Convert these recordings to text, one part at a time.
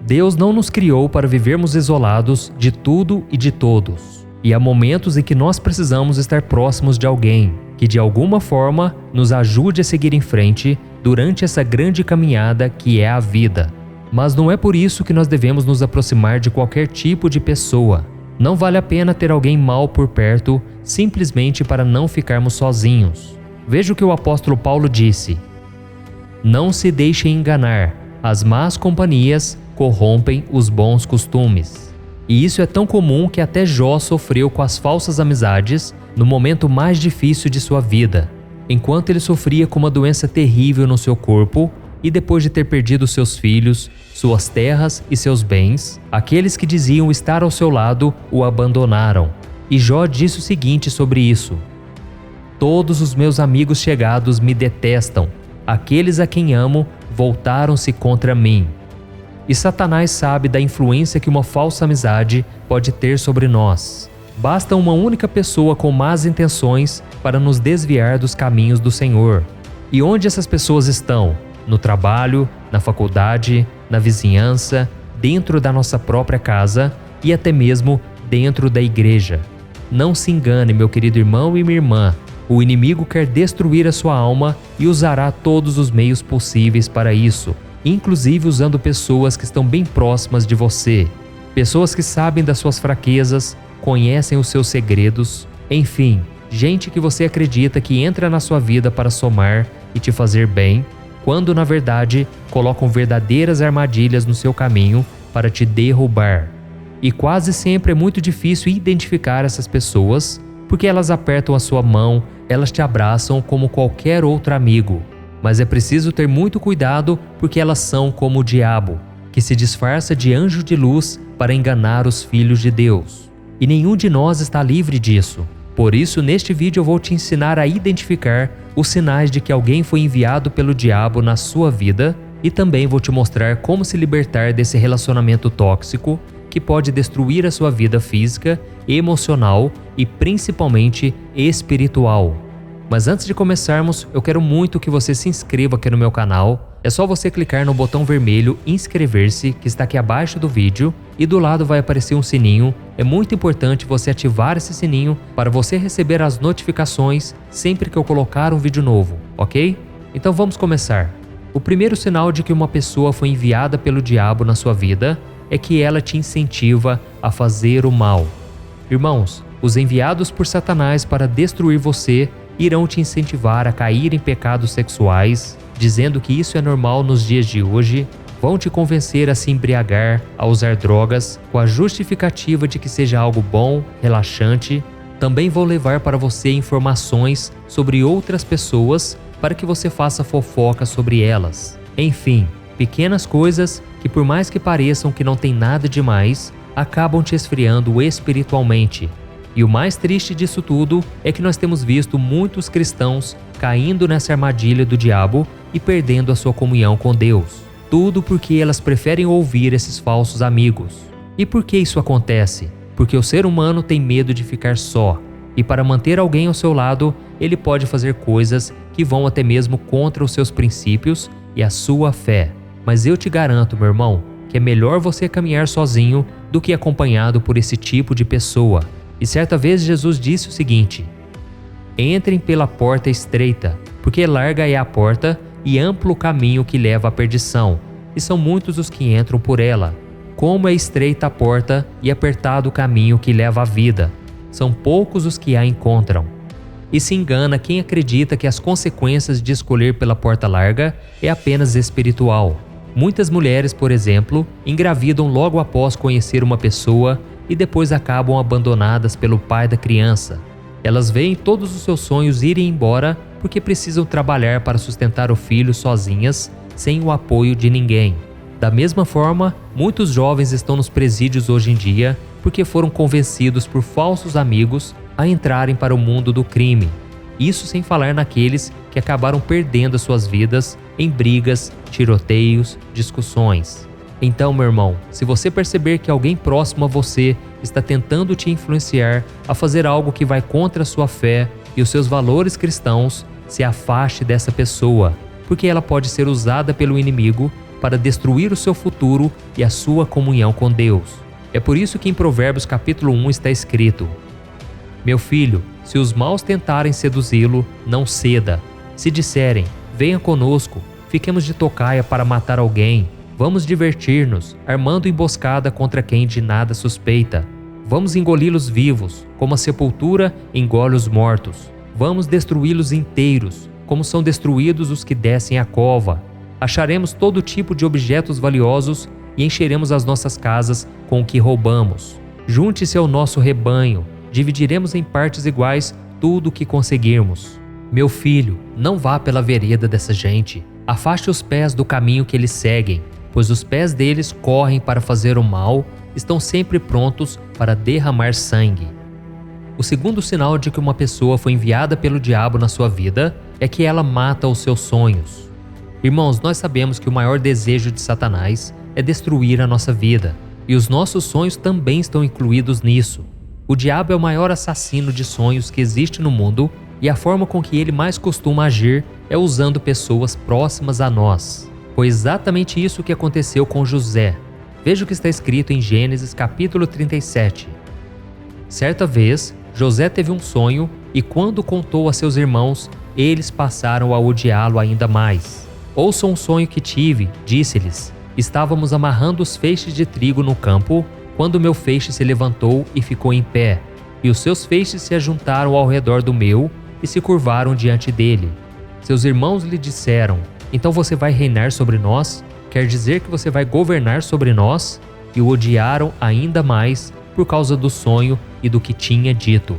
Deus não nos criou para vivermos isolados de tudo e de todos. E há momentos em que nós precisamos estar próximos de alguém que de alguma forma nos ajude a seguir em frente durante essa grande caminhada que é a vida. Mas não é por isso que nós devemos nos aproximar de qualquer tipo de pessoa. Não vale a pena ter alguém mau por perto simplesmente para não ficarmos sozinhos. Veja o que o apóstolo Paulo disse: não se deixem enganar, as más companhias corrompem os bons costumes. E isso é tão comum que até Jó sofreu com as falsas amizades no momento mais difícil de sua vida, enquanto ele sofria com uma doença terrível no seu corpo e depois de ter perdido seus filhos, suas terras e seus bens, aqueles que diziam estar ao seu lado o abandonaram. E Jó disse o seguinte sobre isso: todos os meus amigos chegados me detestam, aqueles a quem amo voltaram-se contra mim. E Satanás sabe da influência que uma falsa amizade pode ter sobre nós. Basta uma única pessoa com más intenções para nos desviar dos caminhos do Senhor. E onde essas pessoas estão? No trabalho, na faculdade, na vizinhança, dentro da nossa própria casa e até mesmo dentro da igreja. Não se engane, meu querido irmão e minha irmã. O inimigo quer destruir a sua alma e usará todos os meios possíveis para isso, inclusive usando pessoas que estão bem próximas de você, pessoas que sabem das suas fraquezas, conhecem os seus segredos, enfim, gente que você acredita que entra na sua vida para somar e te fazer bem, quando na verdade colocam verdadeiras armadilhas no seu caminho para te derrubar. E quase sempre é muito difícil identificar essas pessoas, porque elas apertam a sua mão, elas te abraçam como qualquer outro amigo. Mas é preciso ter muito cuidado porque elas são como o diabo, que se disfarça de anjo de luz para enganar os filhos de Deus. E nenhum de nós está livre disso. Por isso, neste vídeo eu vou te ensinar a identificar os sinais de que alguém foi enviado pelo diabo na sua vida e também vou te mostrar como se libertar desse relacionamento tóxico que pode destruir a sua vida física, emocional e principalmente espiritual. Mas antes de começarmos, eu quero muito que você se inscreva aqui no meu canal. É só você clicar no botão vermelho inscrever-se que está aqui abaixo do vídeo e do lado vai aparecer um sininho. É muito importante você ativar esse sininho para você receber as notificações sempre que eu colocar um vídeo novo, ok? Então vamos começar. O primeiro sinal de que uma pessoa foi enviada pelo diabo na sua vida é que ela te incentiva a fazer o mal. Irmãos, os enviados por Satanás para destruir você irão te incentivar a cair em pecados sexuais, dizendo que isso é normal nos dias de hoje, vão te convencer a se embriagar, a usar drogas, com a justificativa de que seja algo bom, relaxante. Também vão levar para você informações sobre outras pessoas para que você faça fofoca sobre elas. Enfim, pequenas coisas que por mais que pareçam que não tem nada demais, acabam te esfriando espiritualmente. E o mais triste disso tudo é que nós temos visto muitos cristãos caindo nessa armadilha do diabo e perdendo a sua comunhão com Deus. Tudo porque elas preferem ouvir esses falsos amigos. E por que isso acontece? Porque o ser humano tem medo de ficar só. E para manter alguém ao seu lado, ele pode fazer coisas que vão até mesmo contra os seus princípios e a sua fé. Mas eu te garanto, meu irmão, que é melhor você caminhar sozinho do que acompanhado por esse tipo de pessoa. E certa vez Jesus disse o seguinte: entrem pela porta estreita, porque larga é a porta e amplo o caminho que leva à perdição, e são muitos os que entram por ela. Como é estreita a porta e apertado o caminho que leva à vida, são poucos os que a encontram. E se engana quem acredita que as consequências de escolher pela porta larga é apenas espiritual. Muitas mulheres, por exemplo, engravidam logo após conhecer uma pessoa e depois acabam abandonadas pelo pai da criança. Elas veem todos os seus sonhos irem embora porque precisam trabalhar para sustentar o filho sozinhas, sem o apoio de ninguém. Da mesma forma, muitos jovens estão nos presídios hoje em dia porque foram convencidos por falsos amigos a entrarem para o mundo do crime. Isso sem falar naqueles que acabaram perdendo as suas vidas em brigas, tiroteios, discussões. Então, meu irmão, se você perceber que alguém próximo a você está tentando te influenciar a fazer algo que vai contra a sua fé e os seus valores cristãos, se afaste dessa pessoa, porque ela pode ser usada pelo inimigo para destruir o seu futuro e a sua comunhão com Deus. É por isso que em Provérbios capítulo 1 está escrito: Meu filho, se os maus tentarem seduzi-lo, não ceda. Se disserem, venha conosco, fiquemos de tocaia para matar alguém, vamos divertir-nos, armando emboscada contra quem de nada suspeita. Vamos engoli-los vivos, como a sepultura engole os mortos. Vamos destruí-los inteiros, como são destruídos os que descem a cova. Acharemos todo tipo de objetos valiosos e encheremos as nossas casas com o que roubamos. Junte-se ao nosso rebanho, dividiremos em partes iguais tudo o que conseguirmos. Meu filho, não vá pela vereda dessa gente. Afaste os pés do caminho que eles seguem, pois os pés deles correm para fazer o mal, estão sempre prontos para derramar sangue. O segundo sinal de que uma pessoa foi enviada pelo diabo na sua vida é que ela mata os seus sonhos. Irmãos, nós sabemos que o maior desejo de Satanás é destruir a nossa vida, e os nossos sonhos também estão incluídos nisso. O diabo é o maior assassino de sonhos que existe no mundo, e a forma com que ele mais costuma agir é usando pessoas próximas a nós. Foi exatamente isso que aconteceu com José. Veja o que está escrito em Gênesis capítulo 37. Certa vez, José teve um sonho e quando contou a seus irmãos, eles passaram a odiá-lo ainda mais. Ouçam um sonho que tive, disse-lhes. Estávamos amarrando os feixes de trigo no campo, quando meu feixe se levantou e ficou em pé, e os seus feixes se ajuntaram ao redor do meu e se curvaram diante dele. Seus irmãos lhe disseram, então você vai reinar sobre nós? Quer dizer que você vai governar sobre nós? E o odiaram ainda mais por causa do sonho e do que tinha dito.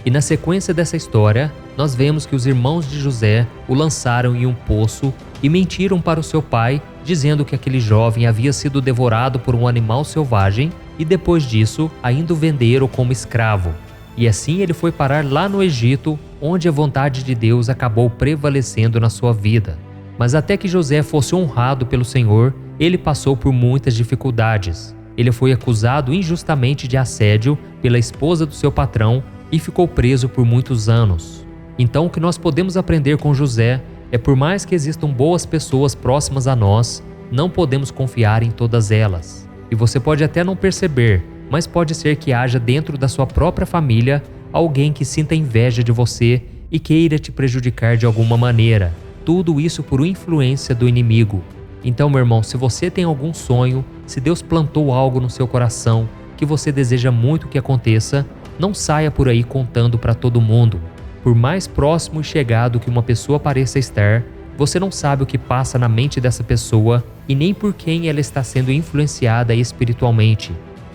E na sequência dessa história, nós vemos que os irmãos de José o lançaram em um poço e mentiram para o seu pai, dizendo que aquele jovem havia sido devorado por um animal selvagem e depois disso ainda o venderam como escravo. E assim ele foi parar lá no Egito, onde a vontade de Deus acabou prevalecendo na sua vida. Mas até que José fosse honrado pelo Senhor, ele passou por muitas dificuldades. Ele foi acusado injustamente de assédio pela esposa do seu patrão e ficou preso por muitos anos. Então o que nós podemos aprender com José é por mais que existam boas pessoas próximas a nós, não podemos confiar em todas elas. E você pode até não perceber, mas pode ser que haja dentro da sua própria família alguém que sinta inveja de você e queira te prejudicar de alguma maneira. Tudo isso por influência do inimigo. Então, meu irmão, se você tem algum sonho, se Deus plantou algo no seu coração que você deseja muito que aconteça, não saia por aí contando para todo mundo. Por mais próximo e chegado que uma pessoa pareça estar, você não sabe o que passa na mente dessa pessoa e nem por quem ela está sendo influenciada espiritualmente.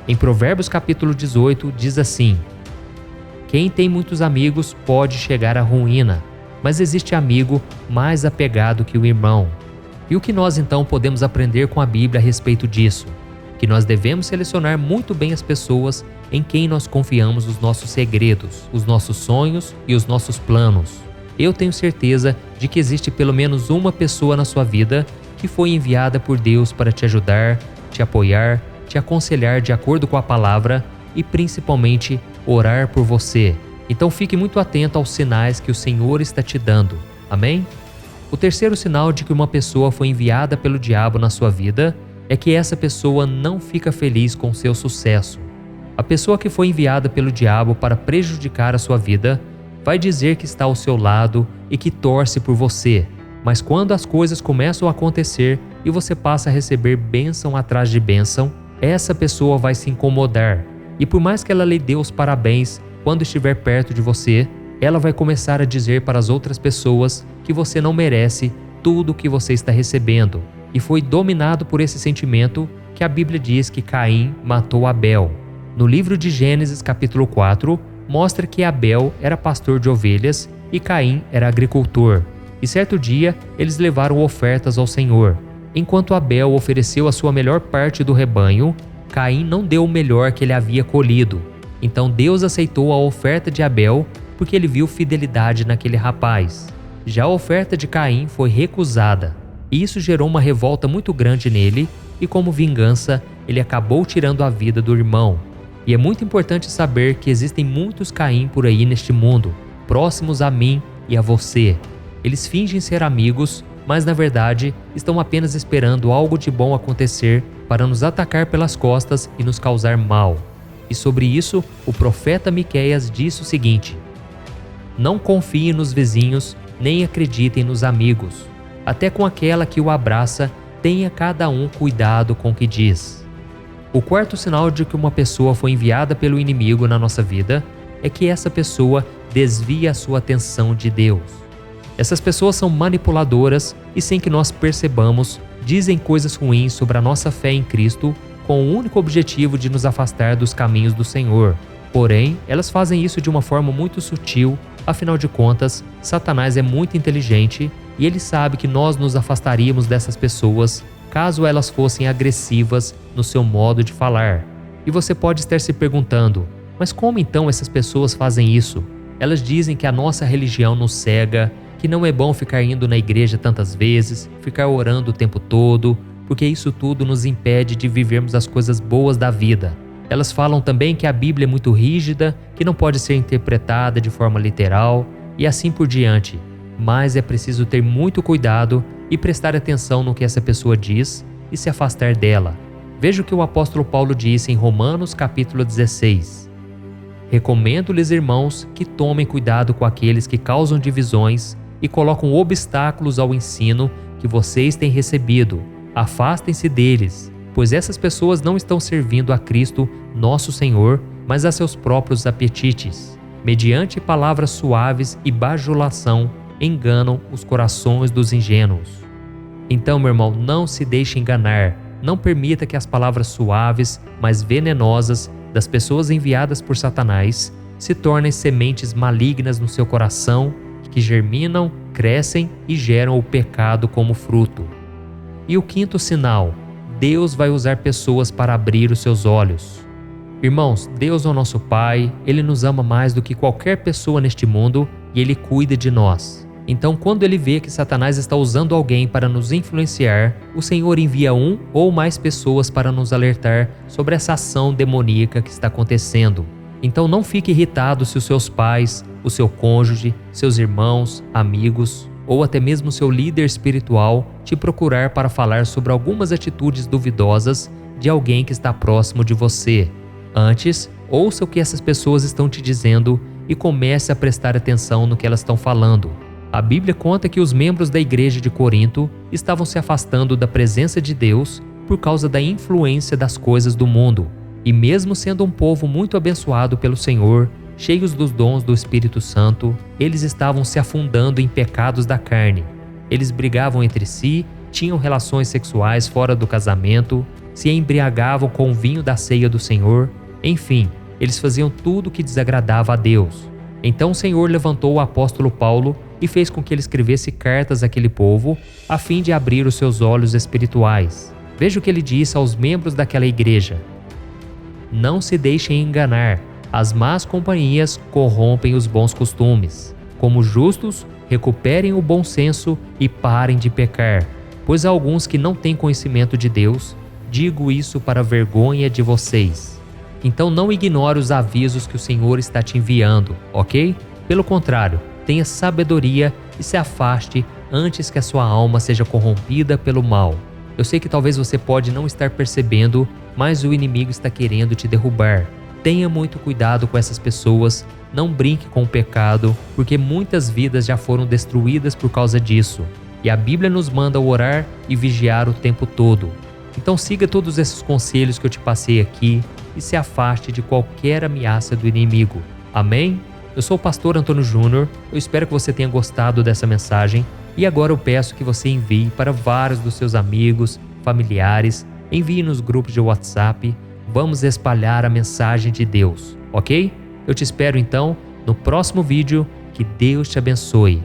Em Provérbios capítulo 18 diz assim: Quem tem muitos amigos pode chegar à ruína, mas existe amigo mais apegado que o irmão. E o que nós então podemos aprender com a Bíblia a respeito disso? Que nós devemos selecionar muito bem as pessoas em quem nós confiamos os nossos segredos, os nossos sonhos e os nossos planos. Eu tenho certeza de que existe pelo menos uma pessoa na sua vida que foi enviada por Deus para te ajudar, te apoiar, te aconselhar de acordo com a palavra e principalmente orar por você. Então fique muito atento aos sinais que o Senhor está te dando. Amém? O terceiro sinal de que uma pessoa foi enviada pelo diabo na sua vida é que essa pessoa não fica feliz com seu sucesso. A pessoa que foi enviada pelo diabo para prejudicar a sua vida vai dizer que está ao seu lado e que torce por você. Mas quando as coisas começam a acontecer e você passa a receber bênção atrás de bênção, essa pessoa vai se incomodar. E por mais que ela lhe dê os parabéns quando estiver perto de você, ela vai começar a dizer para as outras pessoas que você não merece tudo o que você está recebendo. E foi dominado por esse sentimento que a Bíblia diz que Caim matou Abel. No livro de Gênesis capítulo 4, mostra que Abel era pastor de ovelhas e Caim era agricultor. E certo dia, eles levaram ofertas ao Senhor. Enquanto Abel ofereceu a sua melhor parte do rebanho, Caim não deu o melhor que ele havia colhido. Então Deus aceitou a oferta de Abel porque ele viu fidelidade naquele rapaz. Já a oferta de Caim foi recusada. E isso gerou uma revolta muito grande nele e como vingança, ele acabou tirando a vida do irmão. E é muito importante saber que existem muitos Caim por aí neste mundo, próximos a mim e a você. Eles fingem ser amigos, mas na verdade estão apenas esperando algo de bom acontecer para nos atacar pelas costas e nos causar mal. E sobre isso, o profeta Miqueias disse o seguinte: não confiem nos vizinhos, nem acreditem nos amigos. Até com aquela que o abraça, tenha cada um cuidado com o que diz. O quarto sinal de que uma pessoa foi enviada pelo inimigo na nossa vida é que essa pessoa desvia a sua atenção de Deus. Essas pessoas são manipuladoras e, sem que nós percebamos, dizem coisas ruins sobre a nossa fé em Cristo com o único objetivo de nos afastar dos caminhos do Senhor. Porém, elas fazem isso de uma forma muito sutil. Afinal de contas, Satanás é muito inteligente e ele sabe que nós nos afastaríamos dessas pessoas caso elas fossem agressivas no seu modo de falar. E você pode estar se perguntando: mas como então essas pessoas fazem isso? Elas dizem que a nossa religião nos cega, que não é bom ficar indo na igreja tantas vezes, ficar orando o tempo todo, porque isso tudo nos impede de vivermos as coisas boas da vida. Elas falam também que a Bíblia é muito rígida, que não pode ser interpretada de forma literal e assim por diante. Mas é preciso ter muito cuidado e prestar atenção no que essa pessoa diz e se afastar dela. Veja o que o apóstolo Paulo disse em Romanos capítulo 16. Recomendo-lhes, irmãos, que tomem cuidado com aqueles que causam divisões e colocam obstáculos ao ensino que vocês têm recebido. Afastem-se deles, pois essas pessoas não estão servindo a Cristo, nosso Senhor, mas a seus próprios apetites. Mediante palavras suaves e bajulação, enganam os corações dos ingênuos. Então, meu irmão, não se deixe enganar. Não permita que as palavras suaves, mas venenosas, das pessoas enviadas por Satanás se tornem sementes malignas no seu coração, que germinam, crescem e geram o pecado como fruto. E o quinto sinal: Deus vai usar pessoas para abrir os seus olhos. Irmãos, Deus é o nosso Pai, Ele nos ama mais do que qualquer pessoa neste mundo e Ele cuida de nós. Então, quando Ele vê que Satanás está usando alguém para nos influenciar, o Senhor envia um ou mais pessoas para nos alertar sobre essa ação demoníaca que está acontecendo. Então não fique irritado se os seus pais, o seu cônjuge, seus irmãos, amigos ou até mesmo seu líder espiritual te procurar para falar sobre algumas atitudes duvidosas de alguém que está próximo de você. Antes, ouça o que essas pessoas estão te dizendo e comece a prestar atenção no que elas estão falando. A Bíblia conta que os membros da igreja de Corinto estavam se afastando da presença de Deus por causa da influência das coisas do mundo. E mesmo sendo um povo muito abençoado pelo Senhor, cheios dos dons do Espírito Santo, eles estavam se afundando em pecados da carne. Eles brigavam entre si, tinham relações sexuais fora do casamento, se embriagavam com o vinho da ceia do Senhor. Enfim, eles faziam tudo o que desagradava a Deus. Então o Senhor levantou o apóstolo Paulo e fez com que ele escrevesse cartas àquele povo, a fim de abrir os seus olhos espirituais. Veja o que ele disse aos membros daquela igreja: não se deixem enganar, as más companhias corrompem os bons costumes. Como justos, recuperem o bom senso e parem de pecar, pois há alguns que não têm conhecimento de Deus. Digo isso para a vergonha de vocês. Então não ignore os avisos que o Senhor está te enviando, ok? Pelo contrário, tenha sabedoria e se afaste antes que a sua alma seja corrompida pelo mal. Eu sei que talvez você pode não estar percebendo, mas o inimigo está querendo te derrubar. Tenha muito cuidado com essas pessoas, não brinque com o pecado, porque muitas vidas já foram destruídas por causa disso. E a Bíblia nos manda orar e vigiar o tempo todo. Então siga todos esses conselhos que eu te passei aqui e se afaste de qualquer ameaça do inimigo. Amém? Eu sou o pastor Antônio Júnior, eu espero que você tenha gostado dessa mensagem e agora eu peço que você envie para vários dos seus amigos, familiares, envie nos grupos de WhatsApp, vamos espalhar a mensagem de Deus, ok? Eu te espero então no próximo vídeo, que Deus te abençoe.